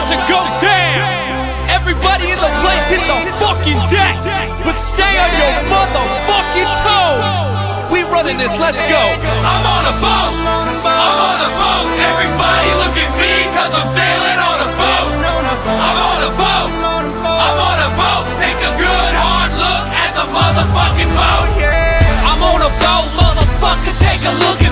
to go down. Everybody in the place hit the fucking deck, but stay on your motherfucking toes. We running this, let's go. I'm on a boat, I'm on a boat. Everybody look at me, cause I'm sailing on a boat. I'm on a boat, I'm on a boat. Take a good hard look at the motherfucking boat. I'm on a boat, motherfucker, take a look